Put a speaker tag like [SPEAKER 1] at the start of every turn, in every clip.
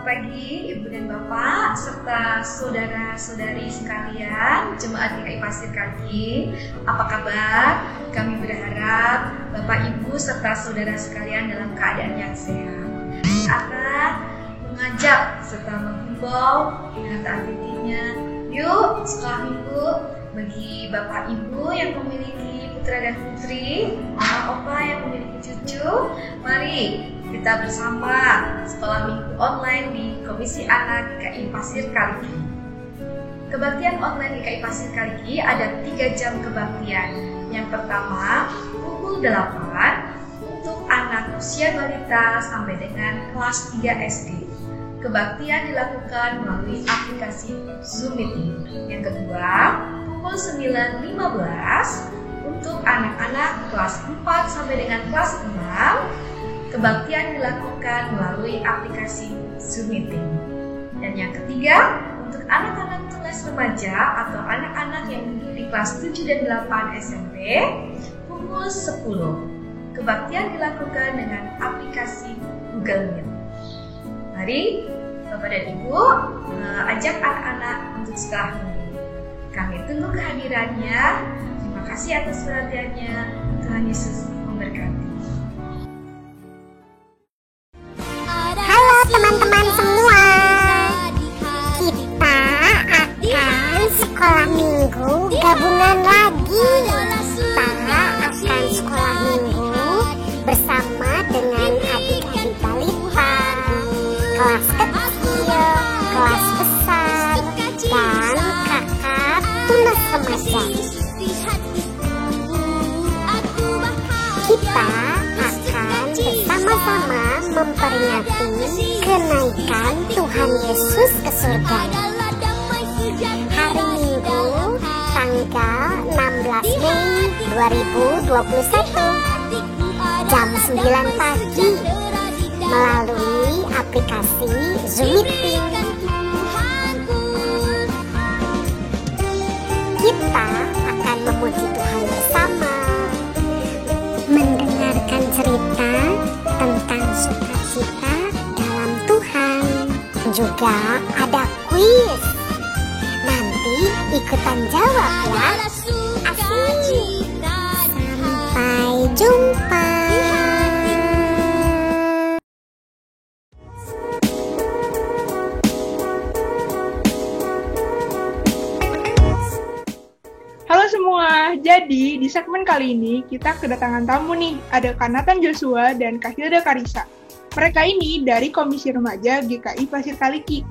[SPEAKER 1] Pagi Ibu dan Bapak serta saudara-saudari sekalian Jemaat GKI Pasir Kaliki. Apa kabar? Kami berharap Bapak Ibu serta saudara sekalian dalam keadaan yang sehat. Akan mengajak serta menghimbau dengan taat-taatinya, yuk sekolah minggu bagi Bapak Ibu yang memiliki putra dan putri, opa-opa yang memiliki cucu, mari kita bersama sekolah minggu online di Komisi Anak GKI Pasir Kaliki. Kebaktian online GKI Pasir Kaliki ada 3 jam kebaktian. Yang pertama, pukul 8 untuk anak usia balita sampai dengan kelas 3 SD. Kebaktian dilakukan melalui aplikasi Zoom Meeting. Yang kedua, pukul 9.15 untuk anak-anak kelas 4 sampai dengan kelas 6. Kebaktian dilakukan melalui aplikasi Zoom Meeting. Dan yang ketiga, untuk anak-anak tunas remaja atau anak-anak yang duduk di kelas 7 dan 8 SMP, pukul 10. Kebaktian dilakukan dengan aplikasi Google Meet. Mari Bapak dan Ibu ajak anak-anak untuk sekolah minggu. Kami tunggu kehadirannya. Terima kasih atas perhatiannya. Tuhan Yesus memberkati.
[SPEAKER 2] Teman-teman semua, kita akan sekolah minggu gabungan lagi. Kita akan sekolah minggu bersama dengan adik-adik balita, kelas kecil, kelas besar, dan kakak tunas remaja. Kita akan bersama-sama memperingati kenaikan Tuhan Yesus ke surga. Hari Minggu, tanggal 16 Mei 2021, jam 9 pagi, melalui aplikasi Zoom Meeting. Kita akan memuji Tuhan bersama, mendengarkan cerita tentang sukacita dalam Tuhan. Juga ada kuis. Nanti ikutan jawab ya. Asik. Sampai jumpa.
[SPEAKER 3] Halo semua, jadi di segmen kali ini kita kedatangan tamu nih, ada Kak Nathan Joshua dan Kak Hilda Karissa. Mereka ini dari Komisi Remaja GKI Pasir Kaliki.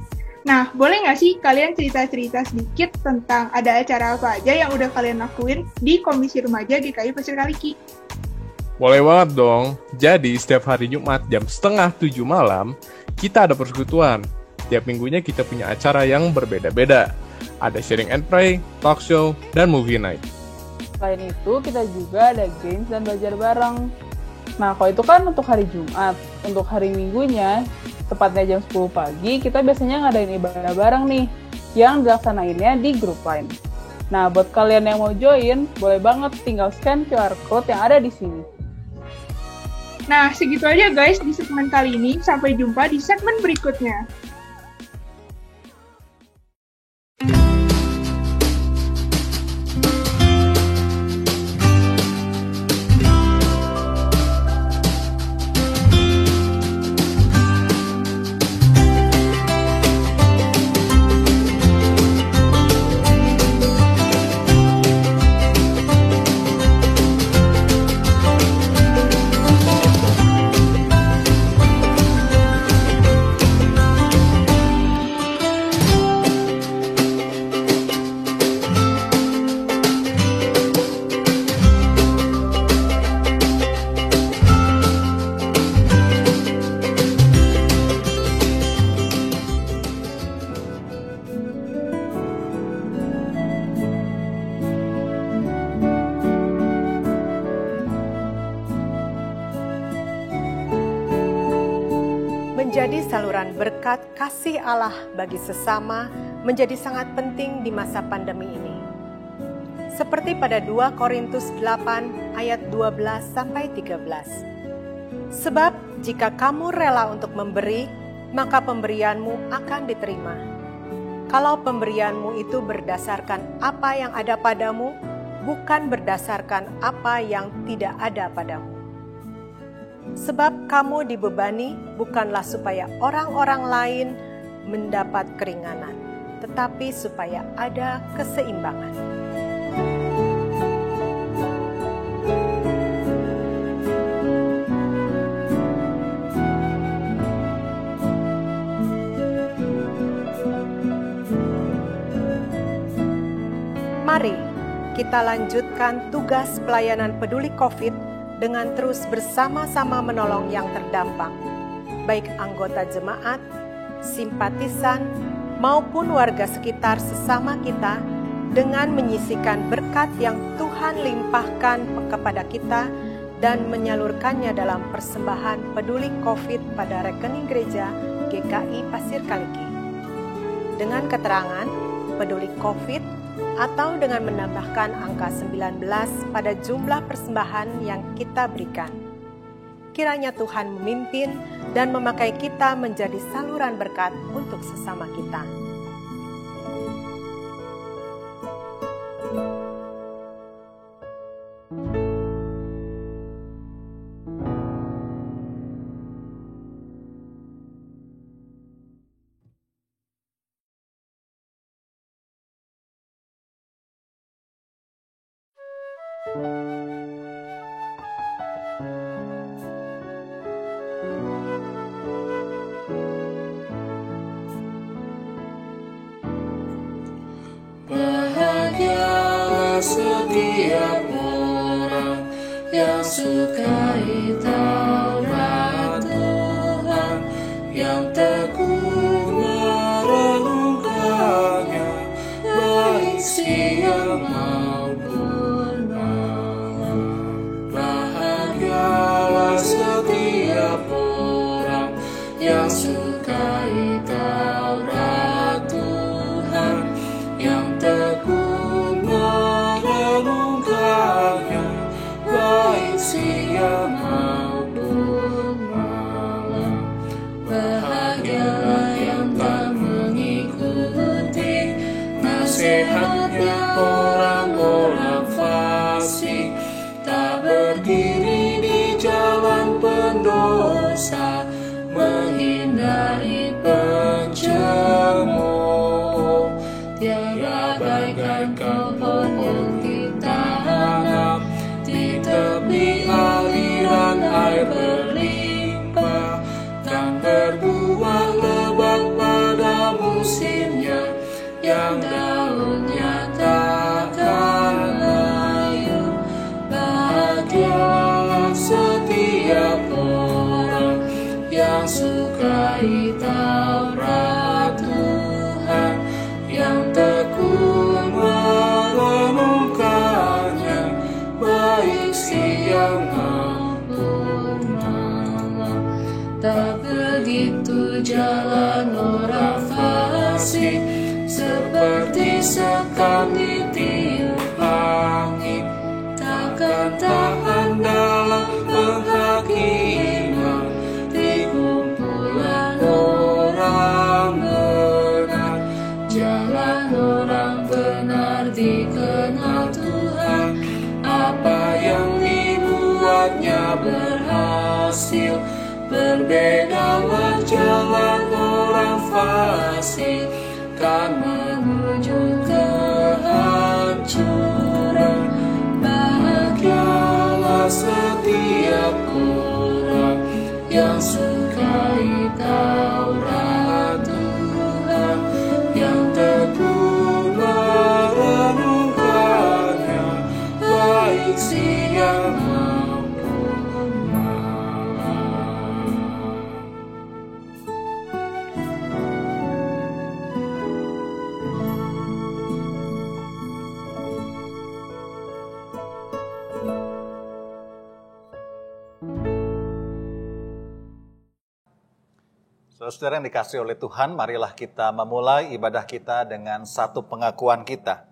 [SPEAKER 3] Nah, boleh nggak sih kalian cerita-cerita sedikit tentang ada acara apa aja yang udah kalian lakuin di Komisi Remaja GKI Pasir Kaliki?
[SPEAKER 4] Boleh banget dong. Jadi setiap hari Jumat jam 6:30 malam, kita ada persekutuan. Tiap minggunya kita punya acara yang berbeda-beda. Ada sharing and pray, talk show, dan movie night.
[SPEAKER 5] Selain itu, kita juga ada games dan belajar bareng. Nah, kalau itu kan untuk hari Jumat. Untuk hari Minggunya, tepatnya jam 10 pagi, kita biasanya ngadain ibadah bareng nih, yang dilaksanainnya di grup Line. Nah, buat kalian yang mau join, boleh banget tinggal scan QR Code yang ada di sini.
[SPEAKER 3] Nah, segitu aja guys di segmen kali ini. Sampai jumpa di segmen berikutnya.
[SPEAKER 6] menjadi saluran berkat kasih Allah bagi sesama menjadi sangat penting di masa pandemi ini. Seperti pada 2 Korintus 8 ayat 12-13. Sebab jika kamu rela untuk memberi, maka pemberianmu akan diterima. Kalau pemberianmu itu berdasarkan apa yang ada padamu, bukan berdasarkan apa yang tidak ada padamu. Sebab kamu dibebani bukanlah supaya orang-orang lain mendapat keringanan, tetapi supaya ada keseimbangan. Mari kita lanjutkan tugas pelayanan peduli COVID dengan terus bersama-sama menolong yang terdampak, baik anggota jemaat, simpatisan, maupun warga sekitar sesama kita, dengan menyisikan berkat yang Tuhan limpahkan kepada kita dan menyalurkannya dalam persembahan peduli COVID pada rekening gereja GKI Pasir Kaliki. Dengan keterangan peduli COVID atau dengan menambahkan angka 19 pada jumlah persembahan yang kita berikan. Kiranya Tuhan memimpin dan memakai kita menjadi saluran berkat untuk sesama kita.
[SPEAKER 7] Bahagialah setiap orang yang sukai Taurat Tuhan, yang tekun merenungkannya, baik siang maupun malam. Bahagialah setiap orang yang sukai Taurat Tuhan, yang tekun merenungkannya, baik siang maupun malam. Bahagialah yang tak mengikuti nasihatnya orang-orang fasik, tak berdiri di jalan pendosa, menghindari pencemooh. Tiada bagaikan pohon yang ditanam di tepi aliran air berlimpah, kan berbuah lebat pada musimnya, yang daunnya takkan layu. Bahagialah setiap orang yang sukai Taurat Tuhan, yang tekun merenungkannya, baik siang maupun malam. Tak begitu jalan orang fasik, seperti sekam ditiup angin, takkan tahan dalam penghakiman di kumpulan orang benar. Jalan orang benar dikenal Tuhan, apa yang dibuatnya berhasil. Berbedalah jalan orang fasik, kan menuju kehancuran. Bahagialah setiap orang yang sukai Taurat Tuhan, yang tekun merenungkannya, baik siang maupun malam.
[SPEAKER 8] Saudara yang dikasihi oleh Tuhan, marilah kita memulai ibadah kita dengan satu pengakuan kita.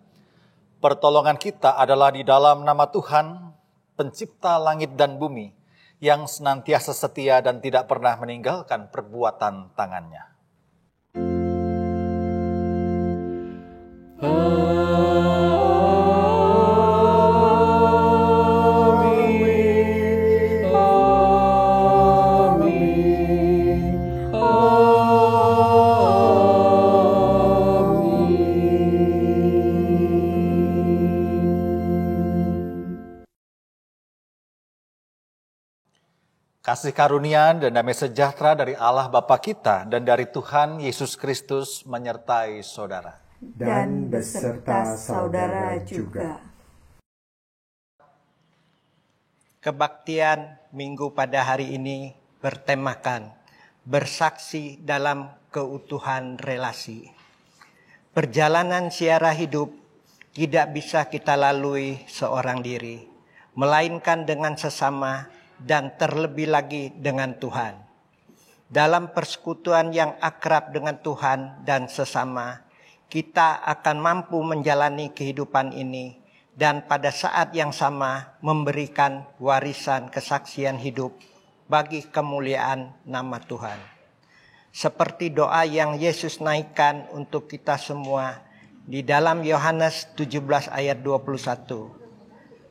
[SPEAKER 8] Pertolongan kita adalah di dalam nama Tuhan, pencipta langit dan bumi, yang senantiasa setia dan tidak pernah meninggalkan perbuatan tangannya. Kasih karunia dan damai sejahtera dari Allah Bapa kita dan dari Tuhan Yesus Kristus menyertai saudara.
[SPEAKER 9] Dan beserta saudara juga.
[SPEAKER 10] Kebaktian Minggu pada hari ini bertemakan bersaksi dalam keutuhan relasi. Perjalanan siara hidup tidak bisa kita lalui seorang diri, melainkan dengan sesama dan terlebih lagi dengan Tuhan. Dalam persekutuan yang akrab dengan Tuhan dan sesama, kita akan mampu menjalani kehidupan ini dan pada saat yang sama memberikan warisan kesaksian hidup bagi kemuliaan nama Tuhan. Seperti doa yang Yesus naikkan untuk kita semua di dalam Yohanes 17 ayat 21.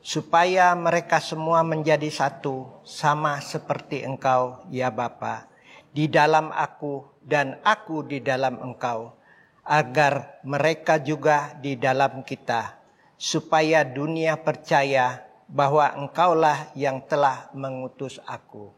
[SPEAKER 10] Supaya mereka semua menjadi satu, sama seperti Engkau, ya Bapa, di dalam aku dan aku di dalam Engkau, agar mereka juga di dalam kita, supaya dunia percaya bahwa Engkaulah yang telah mengutus aku.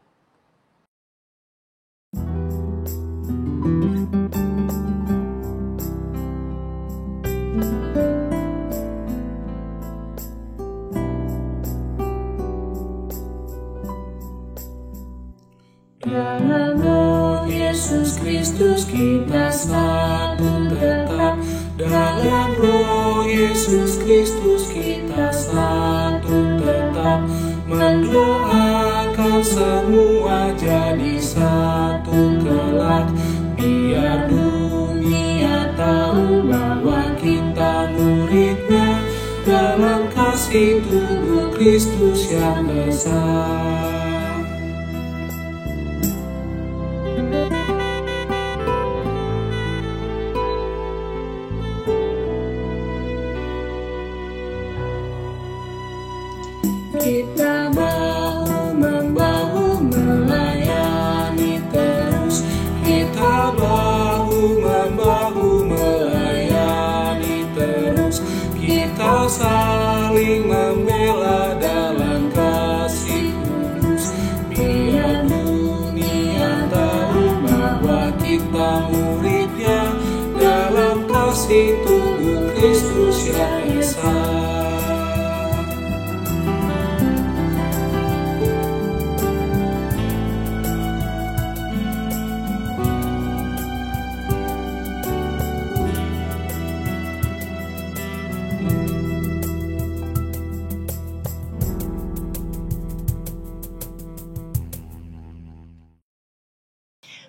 [SPEAKER 7] Dalam Roh Yesus Kristus kita satu tetap. Dalam Roh Yesus Kristus kita satu tetap. Mendoakan semua jadi satu kelak. Biar dunia tahu bahwa kita muridnya dalam kasih tubuh Kristus yang besar. Kita bahu-membahu melayani terus. Kita bahu-membahu melayani terus. Kita saling membela dalam kasih tulus. Biar dunia tahu bahwa kita muridnya dalam kasih tubuh Kristus yang esa.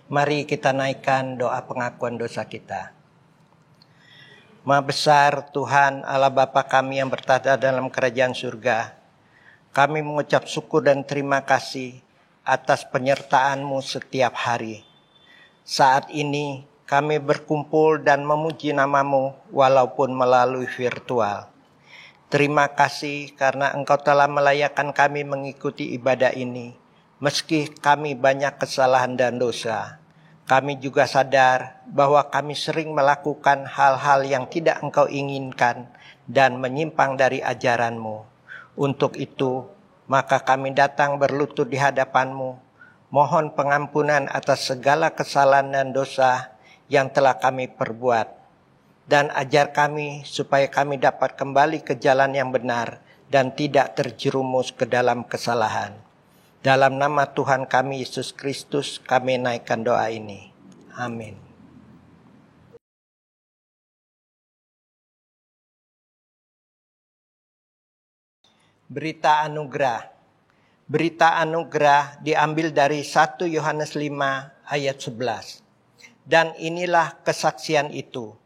[SPEAKER 10] Mari kita naikkan doa pengakuan dosa kita. Maha besar Tuhan Allah Bapa kami yang bertata dalam kerajaan surga. Kami mengucap syukur dan terima kasih atas penyertaan-Mu setiap hari. Saat ini kami berkumpul dan memuji nama-Mu walaupun melalui virtual. Terima kasih karena Engkau telah melayakkan kami mengikuti ibadah ini. Meski kami banyak kesalahan dan dosa, kami juga sadar bahwa kami sering melakukan hal-hal yang tidak Engkau inginkan dan menyimpang dari ajaran-Mu. Untuk itu, maka kami datang berlutut di hadapan-Mu, mohon pengampunan atas segala kesalahan dan dosa yang telah kami perbuat. Dan ajar kami supaya kami dapat kembali ke jalan yang benar dan tidak terjerumus ke dalam kesalahan. Dalam nama Tuhan kami Yesus Kristus kami naikkan doa ini. Amin. Berita anugerah. Berita anugerah diambil dari 1 Yohanes 5 ayat 11. Dan inilah kesaksian itu.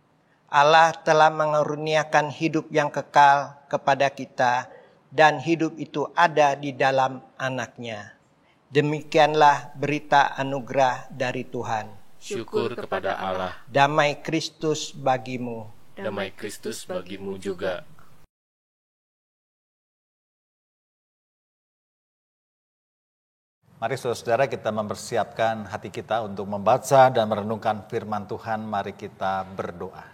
[SPEAKER 10] Allah telah mengaruniakan hidup yang kekal kepada kita, dan hidup itu ada di dalam Anak-Nya. Demikianlah berita anugerah dari Tuhan.
[SPEAKER 11] Syukur kepada Allah.
[SPEAKER 10] Damai Kristus bagimu.
[SPEAKER 11] Damai Kristus bagimu juga.
[SPEAKER 8] Mari saudara-saudara kita mempersiapkan hati kita untuk membaca dan merenungkan firman Tuhan. Mari kita berdoa.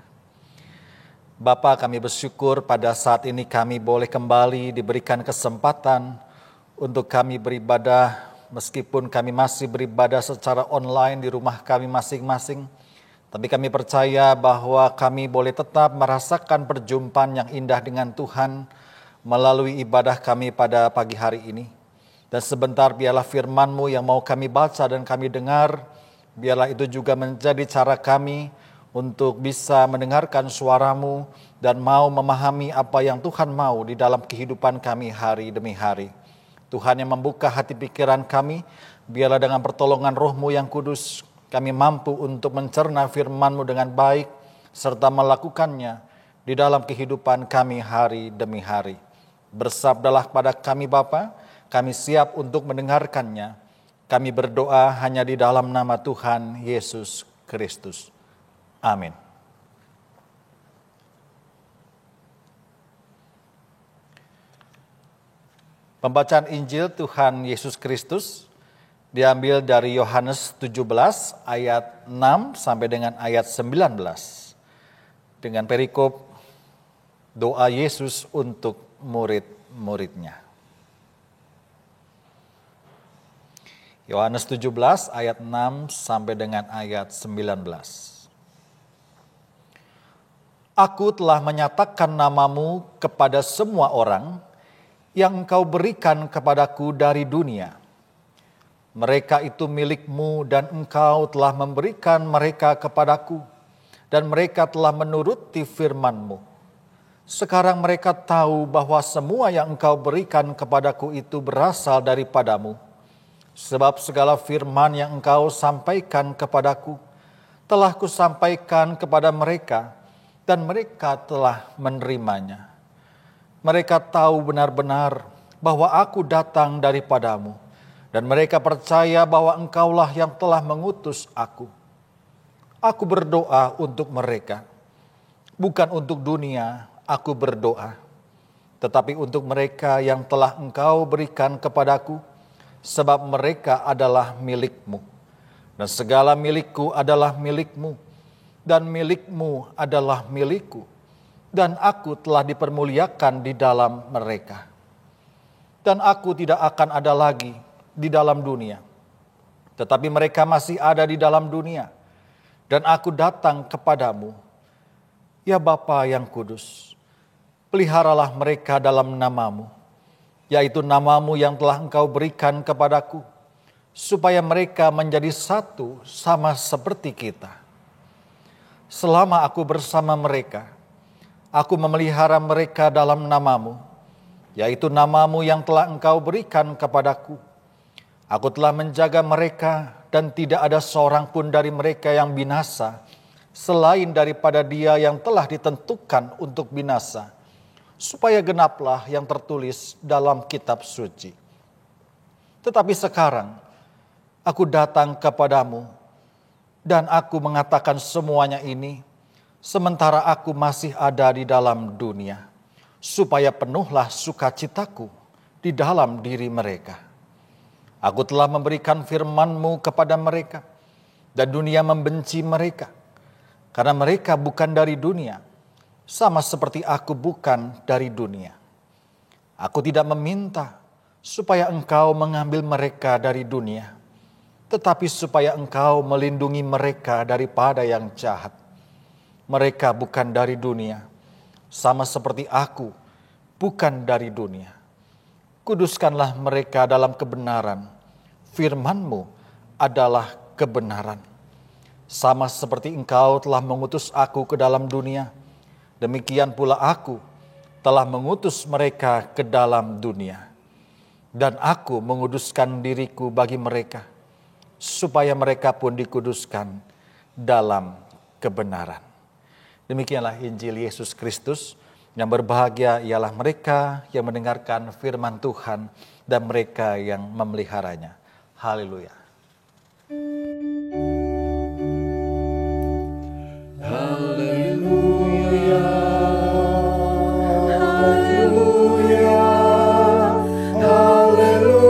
[SPEAKER 8] Bapa, kami bersyukur pada saat ini kami boleh kembali diberikan kesempatan untuk kami beribadah, meskipun kami masih beribadah secara online di rumah kami masing-masing. Tapi kami percaya bahwa kami boleh tetap merasakan perjumpaan yang indah dengan Tuhan melalui ibadah kami pada pagi hari ini. Dan sebentar biarlah firman-Mu yang mau kami baca dan kami dengar, biarlah itu juga menjadi cara kami untuk bisa mendengarkan suara-Mu dan mau memahami apa yang Tuhan mau di dalam kehidupan kami hari demi hari. Tuhan yang membuka hati pikiran kami, biarlah dengan pertolongan Roh-Mu yang kudus, kami mampu untuk mencerna firman-Mu dengan baik, serta melakukannya di dalam kehidupan kami hari demi hari. Bersabdalah kepada kami Bapa, kami siap untuk mendengarkannya. Kami berdoa hanya di dalam nama Tuhan Yesus Kristus. Amin. Pembacaan Injil Tuhan Yesus Kristus diambil dari Yohanes 17 ayat 6 sampai dengan ayat 19. Dengan perikop doa Yesus untuk murid-muridnya. Yohanes 17 ayat 6 sampai dengan ayat 19. Aku telah menyatakan namamu kepada semua orang yang engkau berikan kepadaku dari dunia. Mereka itu milikmu dan engkau telah memberikan mereka kepadaku, dan mereka telah menuruti firman-Mu. Sekarang mereka tahu bahwa semua yang engkau berikan kepadaku itu berasal daripadamu. Sebab segala firman yang engkau sampaikan kepadaku, telah kusampaikan kepada mereka, dan mereka telah menerimanya. Mereka tahu benar-benar bahwa aku datang daripadamu, dan mereka percaya bahwa engkaulah yang telah mengutus aku. Aku berdoa untuk mereka, bukan untuk dunia aku berdoa, tetapi untuk mereka yang telah engkau berikan kepadaku, sebab mereka adalah milik-Mu, dan segala milikku adalah milik-Mu, dan milik-Mu adalah milikku, dan aku telah dipermuliakan di dalam mereka. Dan aku tidak akan ada lagi di dalam dunia, tetapi mereka masih ada di dalam dunia, dan aku datang kepadamu. Ya Bapa yang kudus, peliharalah mereka dalam namamu, yaitu namamu yang telah engkau berikan kepadaku, supaya mereka menjadi satu sama seperti kita. Selama aku bersama mereka, aku memelihara mereka dalam namamu, yaitu namamu yang telah engkau berikan kepadaku. Aku telah menjaga mereka, dan tidak ada seorang pun dari mereka yang binasa, selain daripada dia yang telah ditentukan untuk binasa, supaya genaplah yang tertulis dalam kitab suci. Tetapi sekarang aku datang kepadamu, dan aku mengatakan semuanya ini sementara aku masih ada di dalam dunia, supaya penuhlah sukacitaku di dalam diri mereka. Aku telah memberikan firman-Mu kepada mereka, dan dunia membenci mereka, karena mereka bukan dari dunia, sama seperti aku bukan dari dunia. Aku tidak meminta supaya engkau mengambil mereka dari dunia, tetapi supaya engkau melindungi mereka daripada yang jahat. Mereka bukan dari dunia, sama seperti aku bukan dari dunia. Kuduskanlah mereka dalam kebenaran. Firman-Mu adalah kebenaran. Sama seperti engkau telah mengutus aku ke dalam dunia, demikian pula aku telah mengutus mereka ke dalam dunia. Dan aku menguduskan diriku bagi mereka, supaya mereka pun dikuduskan dalam kebenaran. Demikianlah Injil Yesus Kristus. Yang berbahagia ialah mereka yang mendengarkan firman Tuhan dan mereka yang memeliharanya. Haleluya.
[SPEAKER 7] Haleluya. Haleluya. Haleluya.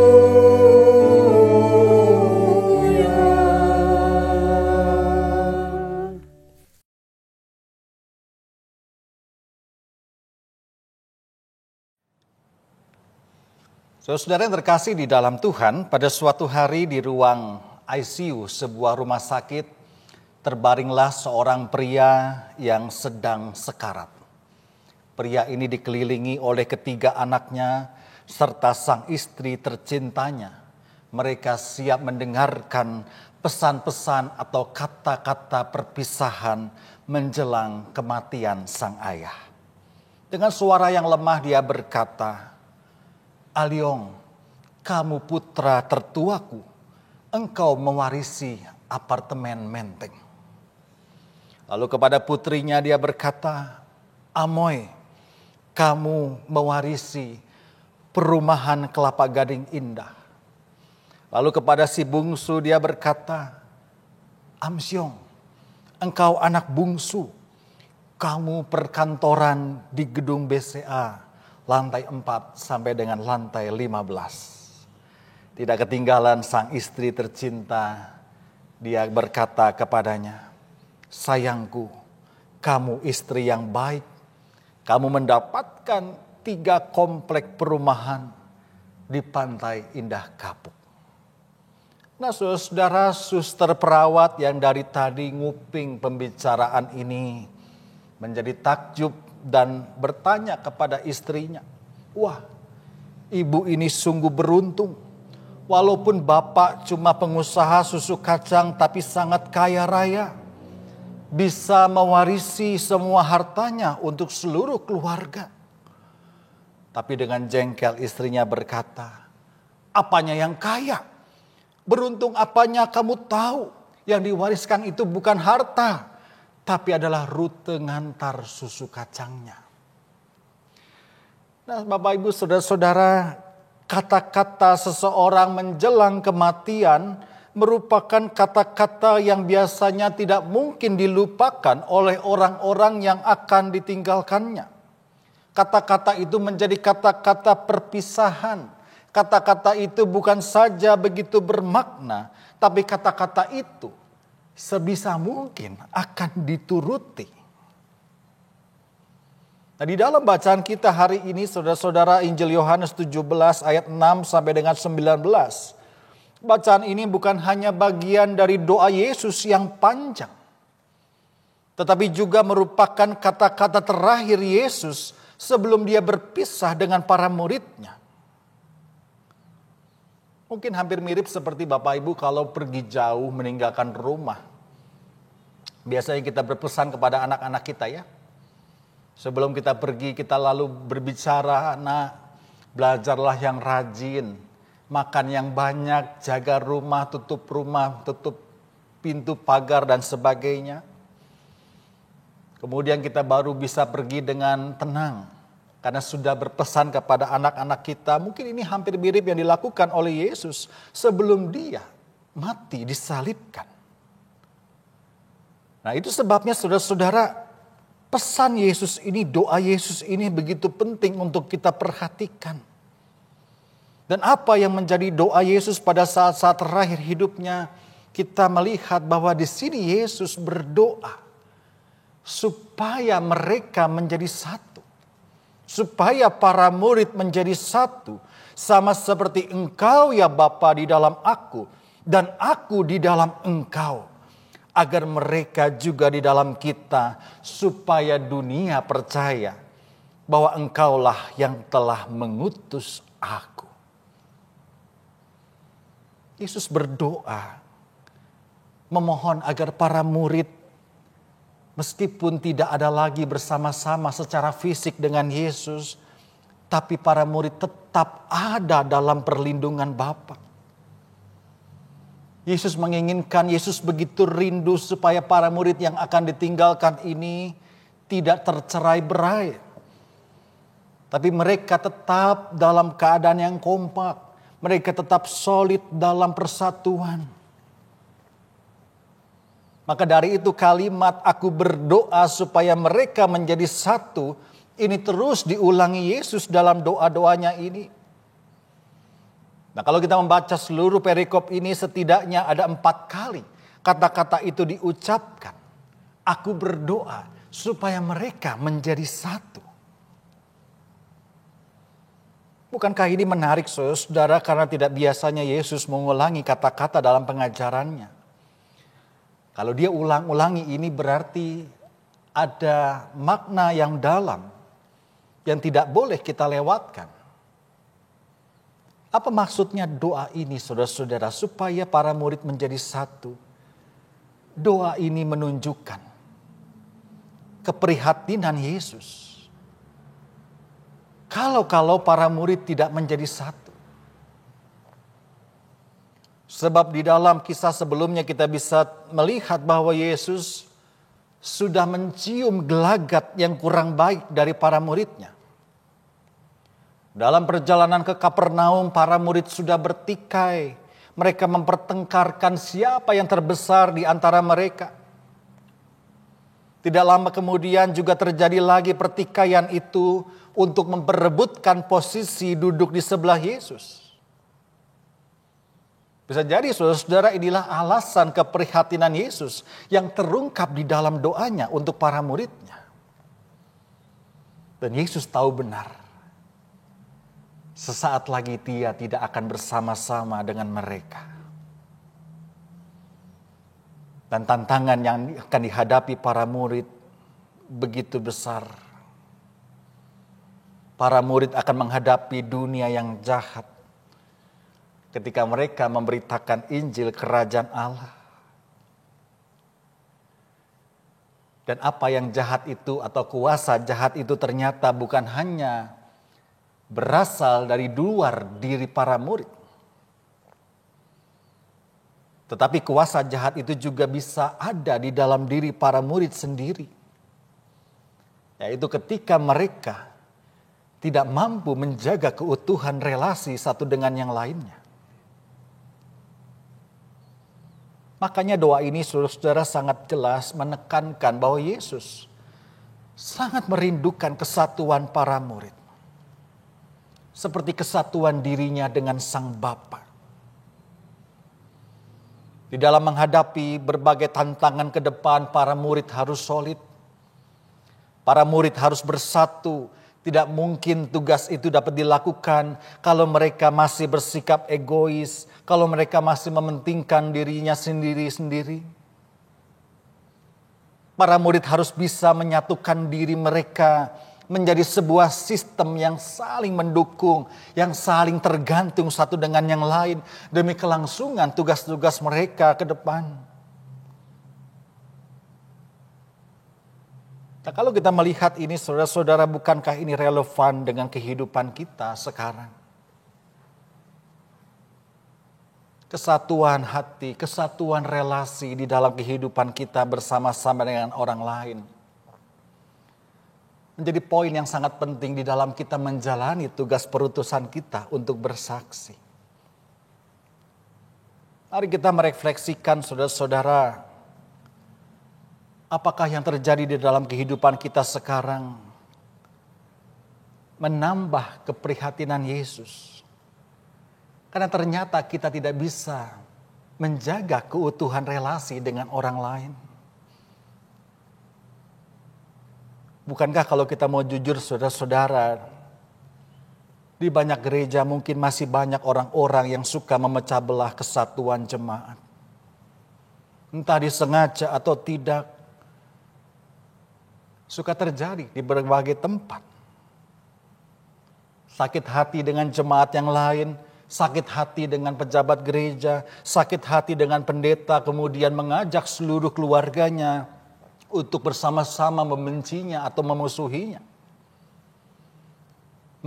[SPEAKER 8] Saudara yang terkasih di dalam Tuhan, pada suatu hari di ruang ICU sebuah rumah sakit, terbaringlah seorang pria yang sedang sekarat. Pria ini dikelilingi oleh ketiga anaknya serta sang istri tercintanya. Mereka siap mendengarkan pesan-pesan atau kata-kata perpisahan menjelang kematian sang ayah. Dengan suara yang lemah dia berkata, "Aliong, kamu putra tertuaku, engkau mewarisi apartemen menteng." Lalu kepada putrinya dia berkata, "Amoy, kamu mewarisi perumahan Kelapa Gading indah." Lalu kepada si bungsu dia berkata, "Amsyong, engkau anak bungsu, kamu perkantoran di gedung BCA. Lantai 4 sampai dengan lantai 15. Tidak ketinggalan sang istri tercinta. Dia berkata kepadanya, "Sayangku, kamu istri yang baik. Kamu mendapatkan 3 komplek perumahan di Pantai Indah Kapuk." Nah, saudara, suster perawat yang dari tadi nguping pembicaraan ini menjadi takjub dan bertanya kepada istrinya, "Wah, ibu ini sungguh beruntung. Walaupun bapak cuma pengusaha susu kacang tapi sangat kaya raya. Bisa mewarisi semua hartanya untuk seluruh keluarga." Tapi dengan jengkel istrinya berkata, "Apanya yang kaya? Beruntung apanya kamu tahu? Yang diwariskan itu bukan harta, tapi adalah rute ngantar susu kacangnya." Nah, Bapak Ibu Saudara-saudara, kata-kata seseorang menjelang kematian merupakan kata-kata yang biasanya tidak mungkin dilupakan oleh orang-orang yang akan ditinggalkannya. Kata-kata itu menjadi kata-kata perpisahan. Kata-kata itu bukan saja begitu bermakna, tapi kata-kata itu sebisa mungkin akan dituruti. Nah, di dalam bacaan kita hari ini, saudara-saudara, Injil Yohanes 17 ayat 6 sampai dengan 19. Bacaan ini bukan hanya bagian dari doa Yesus yang panjang, tetapi juga merupakan kata-kata terakhir Yesus sebelum dia berpisah dengan para muridnya. Mungkin hampir mirip seperti Bapak Ibu kalau pergi jauh meninggalkan rumah. Biasanya kita berpesan kepada anak-anak kita ya. Sebelum kita pergi kita lalu berbicara, "Nak, belajarlah yang rajin. Makan yang banyak, jaga rumah, tutup pintu pagar dan sebagainya." Kemudian kita baru bisa pergi dengan tenang. Karena sudah berpesan kepada anak-anak kita, mungkin ini hampir mirip yang dilakukan oleh Yesus sebelum dia mati disalibkan. Nah, itu sebabnya saudara-saudara, pesan Yesus ini, doa Yesus ini begitu penting untuk kita perhatikan. Dan apa yang menjadi doa Yesus pada saat-saat terakhir hidupnya, kita melihat bahwa di sini Yesus berdoa supaya mereka menjadi satu. Supaya para murid menjadi satu, sama seperti Engkau ya Bapa di dalam aku, dan aku di dalam Engkau. Agar mereka juga di dalam kita, supaya dunia percaya bahwa Engkaulah yang telah mengutus aku. Yesus berdoa, memohon agar para murid, meskipun tidak ada lagi bersama-sama secara fisik dengan Yesus, tapi para murid tetap ada dalam perlindungan Bapa. Yesus menginginkan, Yesus begitu rindu supaya para murid yang akan ditinggalkan ini tidak tercerai-berai. Tapi mereka tetap dalam keadaan yang kompak. Mereka tetap solid dalam persatuan. Maka dari itu kalimat aku berdoa supaya mereka menjadi satu. Ini terus diulangi Yesus dalam doa-doanya ini. Nah, kalau kita membaca seluruh perikop ini setidaknya ada 4 kali kata-kata itu diucapkan. Aku berdoa supaya mereka menjadi satu. Bukankah ini menarik saudara karena tidak biasanya Yesus mengulangi kata-kata dalam pengajarannya. Kalau dia ulang-ulangi ini berarti ada makna yang dalam yang tidak boleh kita lewatkan. Apa maksudnya doa ini saudara-saudara? Supaya para murid menjadi satu. Doa ini menunjukkan keprihatinan Yesus. Kalau para murid tidak menjadi satu. Sebab di dalam kisah sebelumnya kita bisa melihat bahwa Yesus sudah mencium gelagat yang kurang baik dari para muridnya. Dalam perjalanan ke Kapernaum, para murid sudah bertikai. Mereka mempertengkarkan siapa yang terbesar di antara mereka. Tidak lama kemudian juga terjadi lagi pertikaian itu untuk memperebutkan posisi duduk di sebelah Yesus. Bisa jadi saudara-saudara inilah alasan keprihatinan Yesus yang terungkap di dalam doanya untuk para muridnya. Dan Yesus tahu benar, sesaat lagi dia tidak akan bersama-sama dengan mereka. Dan tantangan yang akan dihadapi para murid begitu besar. Para murid akan menghadapi dunia yang jahat ketika mereka memberitakan Injil Kerajaan Allah. Dan apa yang jahat itu atau kuasa jahat itu ternyata bukan hanya berasal dari luar diri para murid. Tetapi kuasa jahat itu juga bisa ada di dalam diri para murid sendiri. Yaitu ketika mereka tidak mampu menjaga keutuhan relasi satu dengan yang lainnya. Makanya doa ini saudara-saudara sangat jelas menekankan bahwa Yesus sangat merindukan kesatuan para murid. Seperti kesatuan dirinya dengan Sang Bapa. Di dalam menghadapi berbagai tantangan ke depan, para murid harus solid. Para murid harus bersatu. Tidak mungkin tugas itu dapat dilakukan kalau mereka masih bersikap egois, kalau mereka masih mementingkan dirinya sendiri-sendiri. Para murid harus bisa menyatukan diri mereka menjadi sebuah sistem yang saling mendukung, yang saling tergantung satu dengan yang lain demi kelangsungan tugas-tugas mereka ke depan. Nah, kalau kita melihat ini saudara-saudara, bukankah ini relevan dengan kehidupan kita sekarang? Kesatuan hati, kesatuan relasi di dalam kehidupan kita bersama-sama dengan orang lain. Menjadi poin yang sangat penting di dalam kita menjalani tugas perutusan kita untuk bersaksi. Mari kita merefleksikan saudara-saudara, apakah yang terjadi di dalam kehidupan kita sekarang menambah keprihatinan Yesus? Karena ternyata kita tidak bisa menjaga keutuhan relasi dengan orang lain. Bukankah kalau kita mau jujur saudara-saudara, di banyak gereja mungkin masih banyak orang-orang yang suka memecah belah kesatuan jemaat. Entah disengaja atau tidak, suka terjadi di berbagai tempat. Sakit hati dengan jemaat yang lain, sakit hati dengan pejabat gereja, sakit hati dengan pendeta, kemudian mengajak seluruh keluarganya untuk bersama-sama membencinya atau memusuhinya.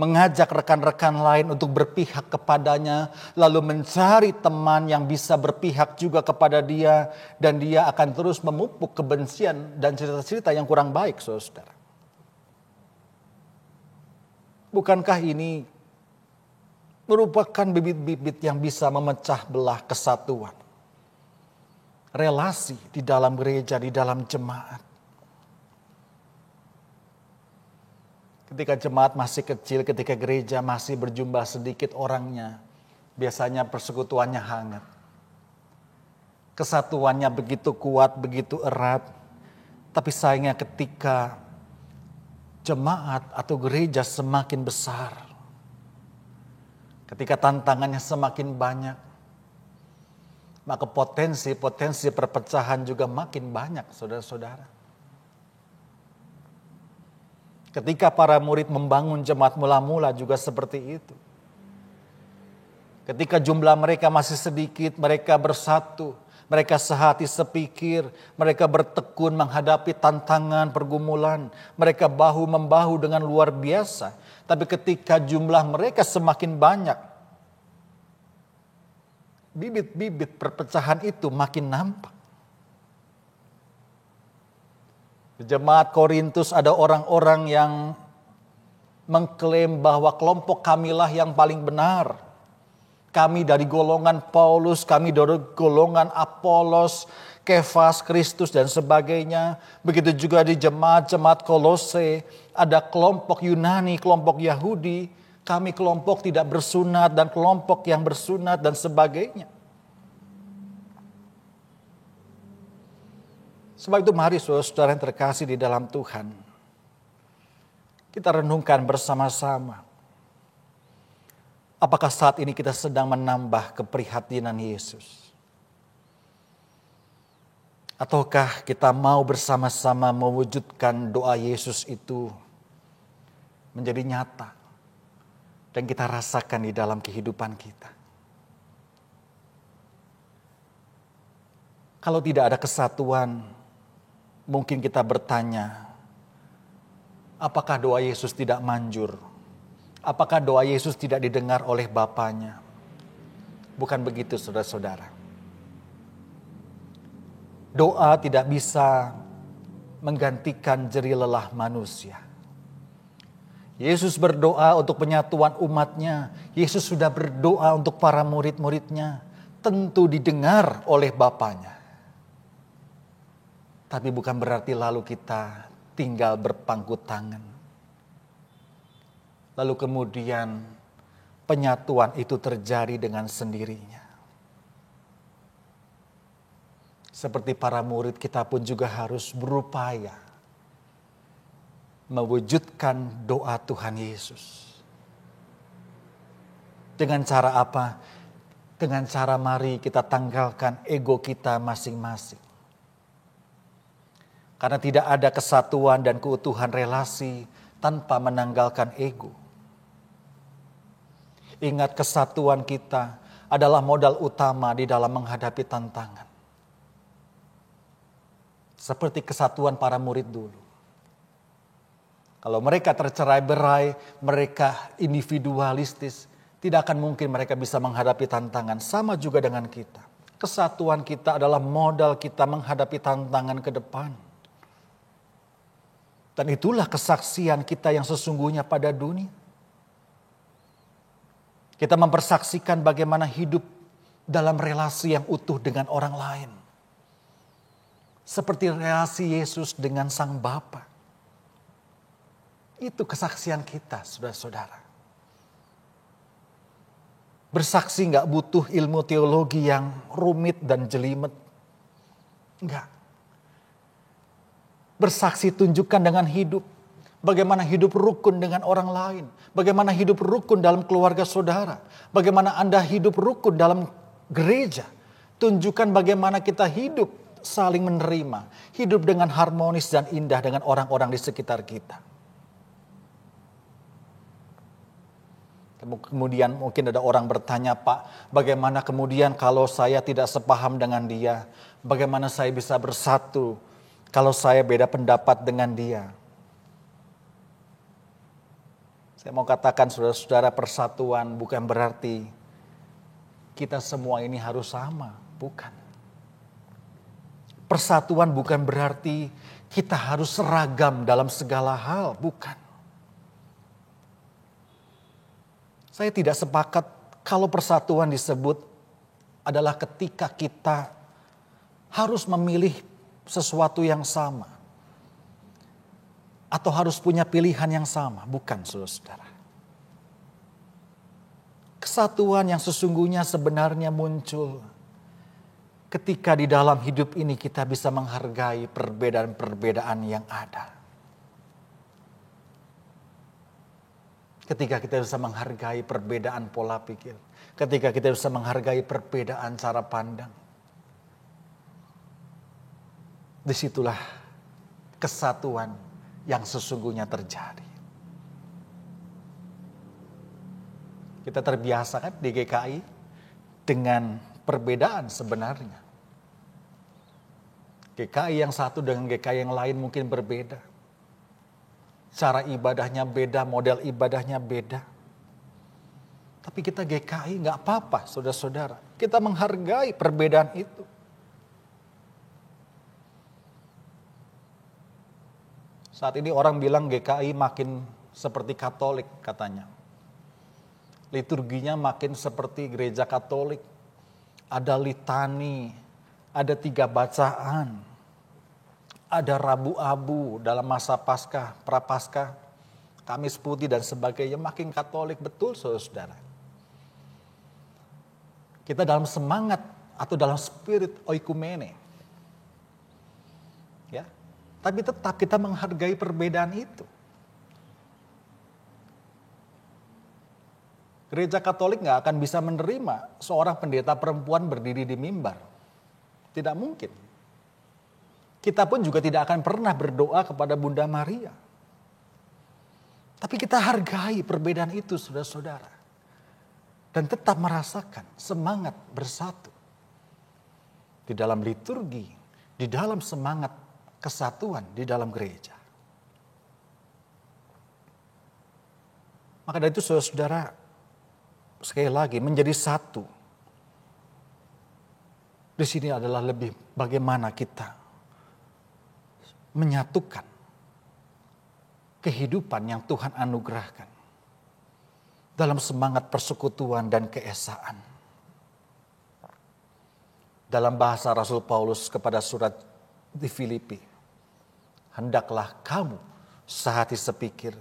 [SPEAKER 8] mengajak rekan-rekan lain untuk berpihak kepadanya, lalu mencari teman yang bisa berpihak juga kepada dia, dan dia akan terus memupuk kebencian dan cerita-cerita yang kurang baik, saudara. Bukankah ini merupakan bibit-bibit yang bisa memecah belah kesatuan, relasi di dalam gereja, di dalam jemaat? Ketika jemaat masih kecil, ketika gereja masih berjumlah sedikit orangnya, biasanya persekutuannya hangat. Kesatuannya begitu kuat, begitu erat. Tapi sayangnya ketika jemaat atau gereja semakin besar, ketika tantangannya semakin banyak, maka potensi perpecahan juga makin banyak, saudara-saudara. Ketika para murid membangun jemaat mula-mula juga seperti itu. Ketika jumlah mereka masih sedikit, mereka bersatu, mereka sehati sepikir, mereka bertekun menghadapi tantangan pergumulan, mereka bahu-membahu dengan luar biasa. Tapi ketika jumlah mereka semakin banyak, bibit-bibit perpecahan itu makin nampak. Di jemaat Korintus ada orang-orang yang mengklaim bahwa kelompok kamilah yang paling benar. Kami dari golongan Paulus, kami dari golongan Apolos, Kefas, Kristus dan sebagainya. Begitu juga di jemaat-jemaat Kolose, ada kelompok Yunani, kelompok Yahudi. Kami kelompok tidak bersunat dan kelompok yang bersunat dan sebagainya. Sebab itu mari saudara yang terkasih di dalam Tuhan, kita renungkan bersama-sama. Apakah saat ini kita sedang menambah keprihatinan Yesus? Ataukah kita mau bersama-sama mewujudkan doa Yesus itu menjadi nyata dan kita rasakan di dalam kehidupan kita? Kalau tidak ada kesatuan, mungkin kita bertanya, apakah doa Yesus tidak manjur? Apakah doa Yesus tidak didengar oleh Bapanya? Bukan begitu, saudara-saudara. Doa tidak bisa menggantikan jerih lelah manusia. Yesus berdoa untuk penyatuan umatnya. Yesus sudah berdoa untuk para murid-muridnya. Tentu didengar oleh Bapanya. Tapi bukan berarti lalu kita tinggal berpangku tangan. Lalu kemudian penyatuan itu terjadi dengan sendirinya. Seperti para murid, kita pun juga harus berupaya mewujudkan doa Tuhan Yesus. Dengan cara apa? Dengan cara mari kita tanggalkan ego kita masing-masing. Karena tidak ada kesatuan dan keutuhan relasi tanpa menanggalkan ego. Ingat, kesatuan kita adalah modal utama di dalam menghadapi tantangan. Seperti kesatuan para murid dulu. Kalau mereka tercerai-berai, mereka individualistis, tidak akan mungkin mereka bisa menghadapi tantangan. Sama juga dengan kita. Kesatuan kita adalah modal kita menghadapi tantangan ke depan. Dan itulah kesaksian kita yang sesungguhnya pada dunia. Kita mempersaksikan bagaimana hidup dalam relasi yang utuh dengan orang lain. Seperti relasi Yesus dengan Sang Bapa. Itu kesaksian kita, saudara-saudara. Bersaksi gak butuh ilmu teologi yang rumit dan jelimet. Enggak. Bersaksi tunjukkan dengan hidup. Bagaimana hidup rukun dengan orang lain. Bagaimana hidup rukun dalam keluarga saudara. Bagaimana Anda hidup rukun dalam gereja. Tunjukkan bagaimana kita hidup saling menerima. Hidup dengan harmonis dan indah dengan orang-orang di sekitar kita. Kemudian mungkin ada orang bertanya, Pak, bagaimana kemudian kalau saya tidak sepaham dengan dia? Bagaimana saya bisa bersatu kalau saya beda pendapat dengan dia? Saya mau katakan saudara-saudara, persatuan bukan berarti kita semua ini harus sama, bukan. Persatuan bukan berarti kita harus seragam dalam segala hal, bukan. Saya tidak sepakat kalau persatuan disebut adalah ketika kita harus memilih sesuatu yang sama. Atau harus punya pilihan yang sama, bukan saudara-saudara. Kesatuan yang sesungguhnya sebenarnya muncul ketika di dalam hidup ini kita bisa menghargai perbedaan-perbedaan yang ada. Ketika kita bisa menghargai perbedaan pola pikir. Ketika kita bisa menghargai perbedaan cara pandang. Disitulah kesatuan yang sesungguhnya terjadi. Kita terbiasa kan di GKI dengan perbedaan sebenarnya. GKI yang satu dengan GKI yang lain mungkin berbeda. Cara ibadahnya beda, model ibadahnya beda. Tapi kita GKI nggak apa-apa saudara-saudara. Kita menghargai perbedaan itu. Saat ini orang bilang GKI makin seperti Katolik katanya. Liturginya makin seperti gereja Katolik. Ada litani, ada 3 bacaan. Ada rabu-abu dalam masa Paskah, Prapaskah, Kamis Putih dan sebagainya. Makin Katolik, betul saudara-saudara. Kita dalam semangat atau dalam spirit oikumene. Ya. Tapi tetap kita menghargai perbedaan itu. Gereja Katolik gak akan bisa menerima seorang pendeta perempuan berdiri di mimbar. Tidak mungkin. Kita pun juga tidak akan pernah berdoa kepada Bunda Maria. Tapi kita hargai perbedaan itu saudara-saudara. Dan tetap merasakan semangat bersatu. Di dalam liturgi, di dalam semangat kesatuan di dalam gereja. Maka dari itu saudara-saudara, sekali lagi menjadi satu. Di sini adalah lebih bagaimana kita menyatukan kehidupan yang Tuhan anugerahkan dalam semangat persekutuan dan keesaan. Dalam bahasa Rasul Paulus kepada surat di Filipi, hendaklah kamu sehati sepikir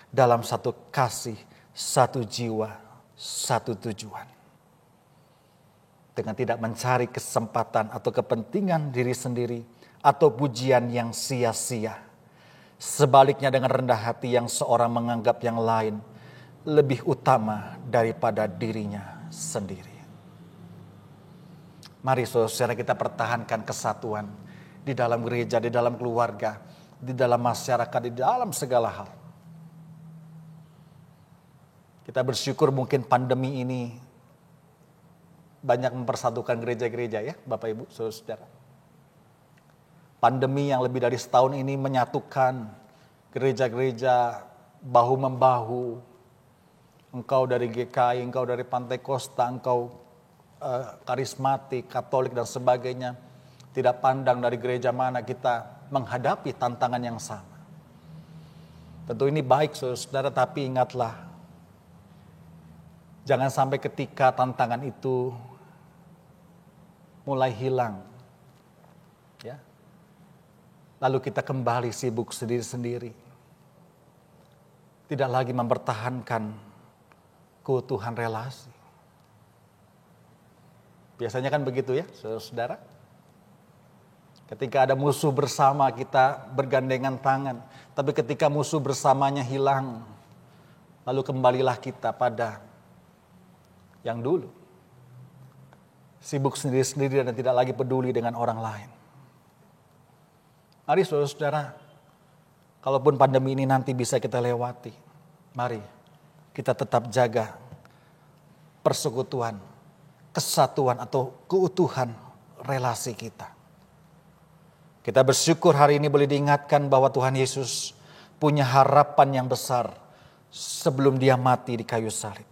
[SPEAKER 8] dalam satu kasih, satu jiwa, satu tujuan. Dengan tidak mencari kesempatan atau kepentingan diri sendiri atau pujian yang sia-sia. Sebaliknya dengan rendah hati yang seorang menganggap yang lain lebih utama daripada dirinya sendiri. Mari saudara kita pertahankan kesatuan di dalam gereja, di dalam keluarga, di dalam masyarakat, di dalam segala hal. Kita bersyukur mungkin pandemi ini banyak mempersatukan gereja-gereja ya Bapak Ibu saudara. Pandemi yang lebih dari setahun ini menyatukan gereja-gereja bahu-membahu. Engkau dari GKI, engkau dari Pantai Kosta, engkau karismatik, Katolik dan sebagainya. Tidak pandang dari gereja mana kita menghadapi tantangan yang sama. Tentu ini baik saudara, tapi ingatlah. Jangan sampai ketika tantangan itu mulai hilang. Ya. Lalu kita kembali sibuk sendiri-sendiri. Tidak lagi mempertahankan keutuhan relasi. Biasanya kan begitu ya saudara. Ketika ada musuh bersama kita bergandengan tangan. Tapi ketika musuh bersamanya hilang. Lalu kembalilah kita pada yang dulu. Sibuk sendiri-sendiri dan tidak lagi peduli dengan orang lain. Mari saudara-saudara. Kalaupun pandemi ini nanti bisa kita lewati. Mari kita tetap jaga persekutuan, kesatuan atau keutuhan relasi kita. Kita bersyukur hari ini boleh diingatkan bahwa Tuhan Yesus punya harapan yang besar sebelum dia mati di kayu salib.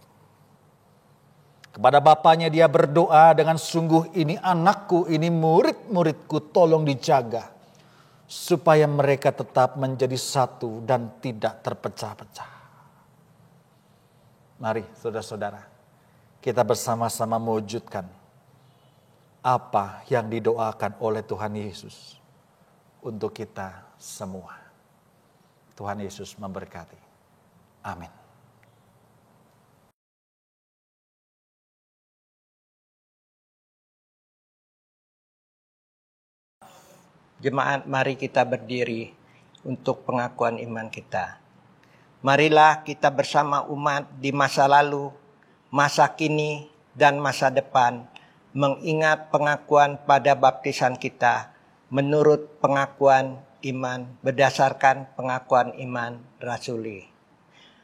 [SPEAKER 8] Kepada bapaknya dia berdoa dengan sungguh, ini anakku, ini murid-muridku, tolong dijaga. Supaya mereka tetap menjadi satu dan tidak terpecah-pecah. Mari saudara-saudara, kita bersama-sama mewujudkan apa yang didoakan oleh Tuhan Yesus untuk kita semua. Tuhan Yesus memberkati. Amin.
[SPEAKER 10] Jemaat, mari kita berdiri untuk pengakuan iman kita. Marilah kita bersama umat di masa lalu, masa kini, dan masa depan mengingat pengakuan pada baptisan kita menurut pengakuan iman berdasarkan pengakuan iman rasuli.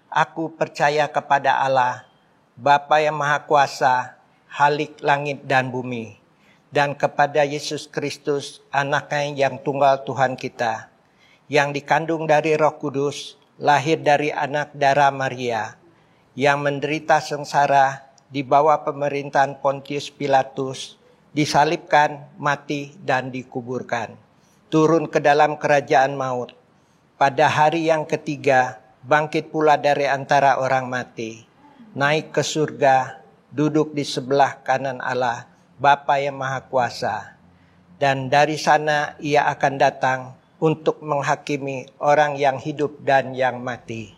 [SPEAKER 10] Aku percaya kepada Allah, Bapa yang Maha Kuasa, Khalik langit dan bumi, dan kepada Yesus Kristus, Anaknya yang tunggal Tuhan kita, yang dikandung dari Roh Kudus, lahir dari anak darah Maria, yang menderita sengsara di bawah pemerintahan Pontius Pilatus, disalibkan, mati, dan dikuburkan. Turun ke dalam kerajaan maut. Pada hari yang ketiga, bangkit pula dari antara orang mati. Naik ke surga, duduk di sebelah kanan Allah, Bapa yang Maha Kuasa. Dan dari sana ia akan datang untuk menghakimi orang yang hidup dan yang mati.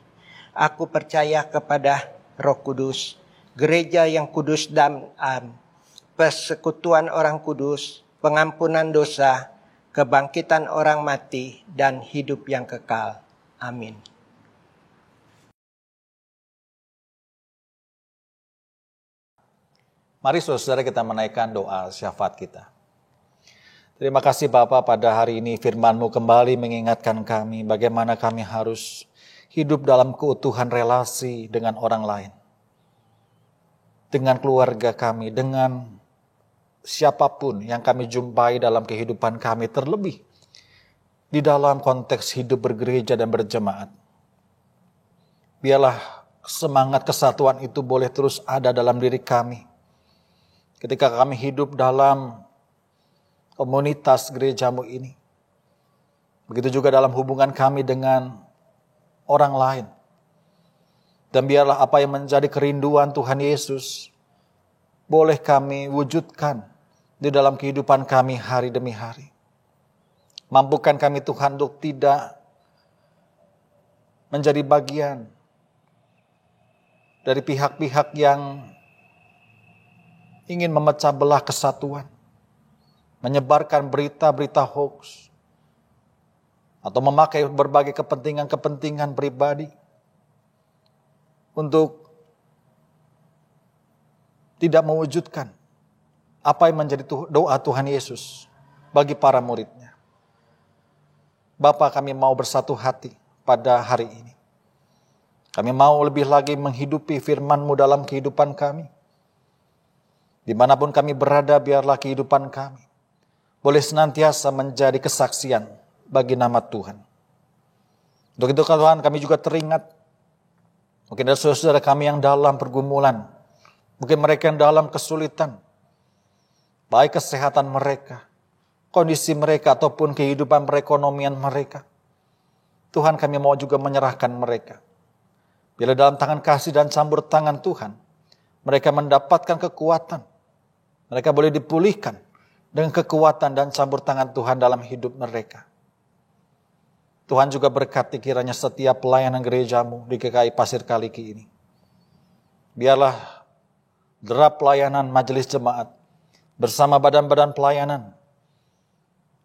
[SPEAKER 10] Aku percaya kepada Roh Kudus, gereja yang kudus dan persekutuan orang kudus, pengampunan dosa, kebangkitan orang mati, dan hidup yang kekal. Amin.
[SPEAKER 8] Mari saudara kita menaikkan doa syafaat kita. Terima kasih Bapa, pada hari ini firman-Mu kembali mengingatkan kami bagaimana kami harus hidup dalam keutuhan relasi dengan orang lain. Dengan keluarga kami, dengan siapapun yang kami jumpai dalam kehidupan kami, terlebih di dalam konteks hidup bergereja dan berjemaat. Biarlah semangat kesatuan itu boleh terus ada dalam diri kami. Ketika kami hidup dalam komunitas gereja-Mu ini. Begitu juga dalam hubungan kami dengan orang lain. Dan biarlah apa yang menjadi kerinduan Tuhan Yesus boleh kami wujudkan di dalam kehidupan kami hari demi hari. Mampukan kami Tuhan untuk tidak menjadi bagian dari pihak-pihak yang ingin memecah belah kesatuan, menyebarkan berita-berita hoax, atau memakai berbagai kepentingan-kepentingan pribadi untuk tidak mewujudkan apa yang menjadi doa Tuhan Yesus bagi para muridnya. Bapa, kami mau bersatu hati pada hari ini. Kami mau lebih lagi menghidupi firman-Mu dalam kehidupan kami. Dimanapun kami berada, biarlah kehidupan kami boleh senantiasa menjadi kesaksian bagi nama Tuhan. Untuk itu Tuhan, kami juga teringat, mungkin ada saudara kami yang dalam pergumulan, mungkin mereka yang dalam kesulitan, baik kesehatan mereka, kondisi mereka, ataupun kehidupan perekonomian mereka. Tuhan, kami mau juga menyerahkan mereka. Bila dalam tangan kasih dan campur tangan Tuhan, mereka mendapatkan kekuatan. Mereka boleh dipulihkan dengan kekuatan dan campur tangan Tuhan dalam hidup mereka. Tuhan juga berkati kiranya setiap pelayanan gereja-Mu di GKI Pasir Kaliki ini. Biarlah derap pelayanan majelis jemaat bersama badan-badan pelayanan,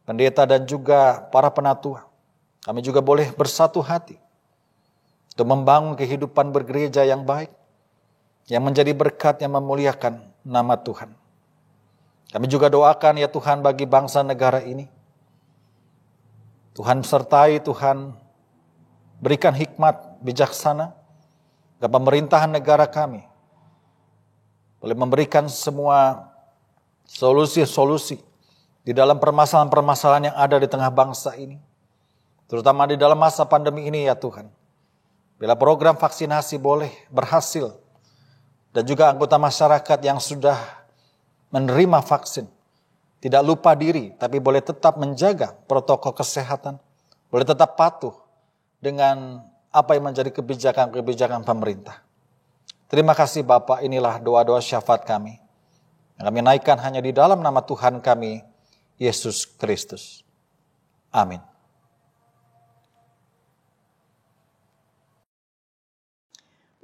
[SPEAKER 8] pendeta dan juga para penatua. Kami juga boleh bersatu hati untuk membangun kehidupan bergereja yang baik, yang menjadi berkat yang memuliakan nama Tuhan. Kami juga doakan ya Tuhan bagi bangsa negara ini. Tuhan sertai, Tuhan berikan hikmat bijaksana ke pemerintahan negara kami. Boleh memberikan semua solusi-solusi di dalam permasalahan-permasalahan yang ada di tengah bangsa ini. Terutama di dalam masa pandemi ini ya Tuhan. Bila program vaksinasi boleh berhasil, dan juga anggota masyarakat yang sudah menerima vaksin, tidak lupa diri, tapi boleh tetap menjaga protokol kesehatan, boleh tetap patuh dengan apa yang menjadi kebijakan-kebijakan pemerintah. Terima kasih Bapak, inilah doa-doa syafaat kami. Yang kami naikkan hanya di dalam nama Tuhan kami, Yesus Kristus. Amin.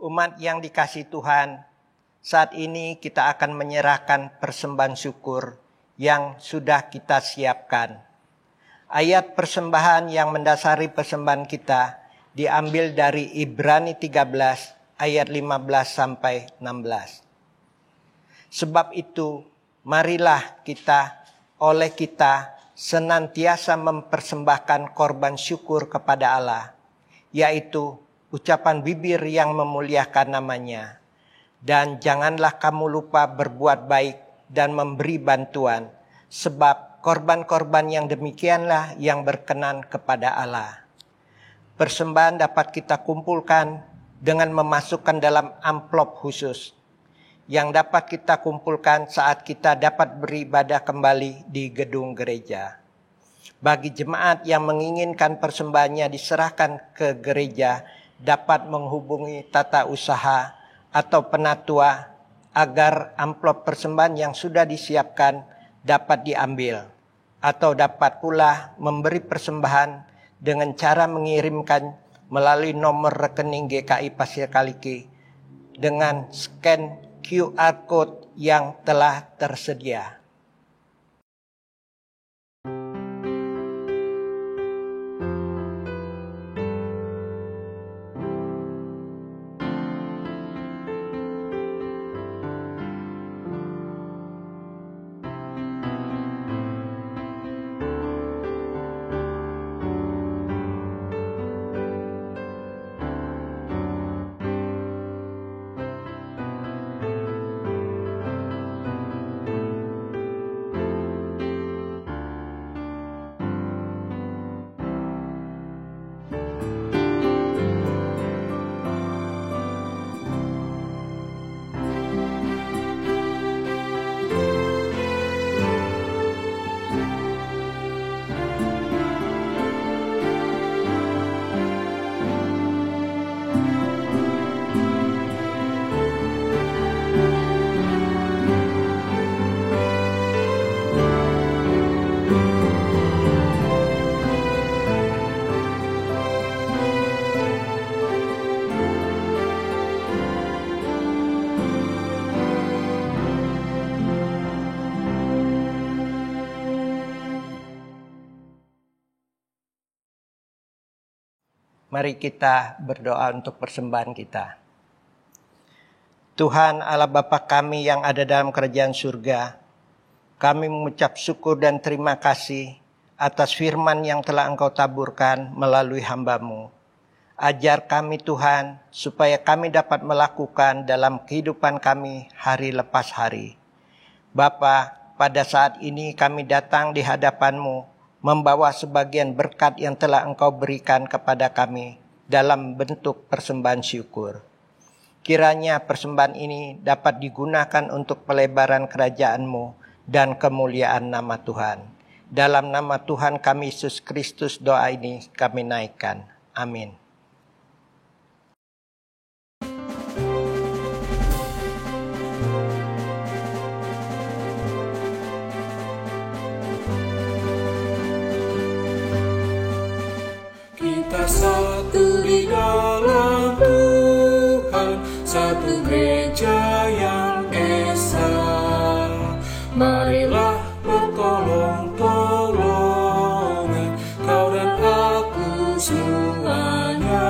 [SPEAKER 10] Umat yang dikasihi Tuhan, saat ini kita akan menyerahkan persembahan syukur yang sudah kita siapkan. Ayat persembahan yang mendasari persembahan kita diambil dari Ibrani 13 ayat 15 sampai 16. Sebab itu, marilah kita senantiasa mempersembahkan korban syukur kepada Allah, yaitu ucapan bibir yang memuliakan namanya. Dan janganlah kamu lupa berbuat baik dan memberi bantuan, sebab korban-korban yang demikianlah yang berkenan kepada Allah. Persembahan dapat kita kumpulkan dengan memasukkan dalam amplop khusus, yang dapat kita kumpulkan saat kita dapat beribadah kembali di gedung gereja. Bagi jemaat yang menginginkan persembahannya diserahkan ke gereja, dapat menghubungi tata usaha atau penatua agar amplop persembahan yang sudah disiapkan dapat diambil, atau dapat pula memberi persembahan dengan cara mengirimkan melalui nomor rekening GKI Pasir Kaliki dengan scan QR Code yang telah tersedia. Mari kita berdoa untuk persembahan kita. Tuhan Allah Bapa kami yang ada dalam kerajaan surga, kami mengucap syukur dan terima kasih atas firman yang telah Engkau taburkan melalui hamba-Mu. Ajar kami Tuhan, supaya kami dapat melakukan dalam kehidupan kami hari lepas hari. Bapa, pada saat ini kami datang di hadapan-Mu, membawa sebagian berkat yang telah Engkau berikan kepada kami dalam bentuk persembahan syukur. Kiranya persembahan ini dapat digunakan untuk pelebaran kerajaan-Mu dan kemuliaan nama Tuhan. Dalam nama Tuhan kami Yesus Kristus doa ini kami naikkan. Amin.
[SPEAKER 7] Kita satu di dalam Tuhan, satu gereja yang esa. Marilah bertolong-tolongan, kau dan aku semuanya.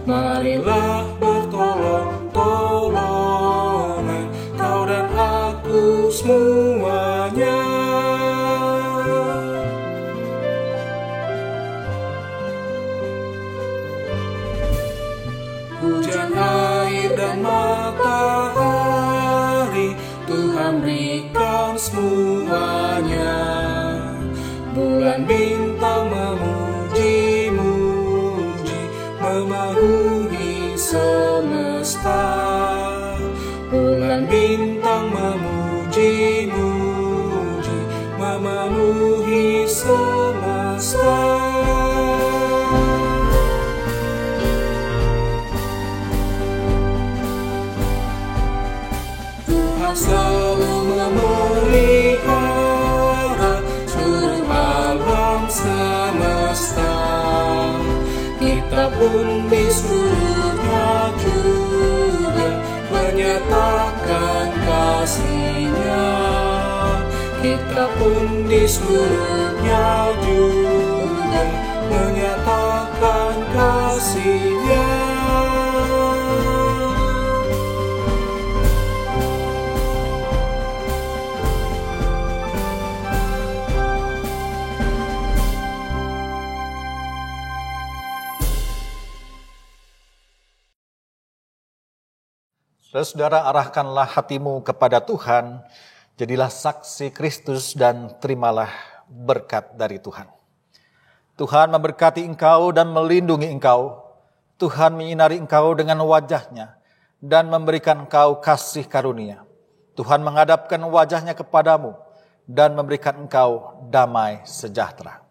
[SPEAKER 7] Marilah bertolong-tolongan, kau dan aku semuanya. Hujan, air, dan matahari Tuhan berikan semuanya. Bulan bintang memuji-muji, memenuhi semesta, bulan bintang memuji-muji, memenuhi semesta. Tuhan selalu memelihara seluruh alam semesta. Kita pun di seluruhnya juga menyatakan kasih-Nya. Kita pun di seluruhnya juga menyatakan kasih-Nya.
[SPEAKER 8] Saudara, arahkanlah hatimu kepada Tuhan, jadilah saksi Kristus dan terimalah berkat dari Tuhan. Tuhan memberkati engkau dan melindungi engkau. Tuhan menyinari engkau dengan wajah-Nya dan memberikan engkau kasih karunia. Tuhan menghadapkan wajah-Nya kepadamu dan memberikan engkau damai sejahtera.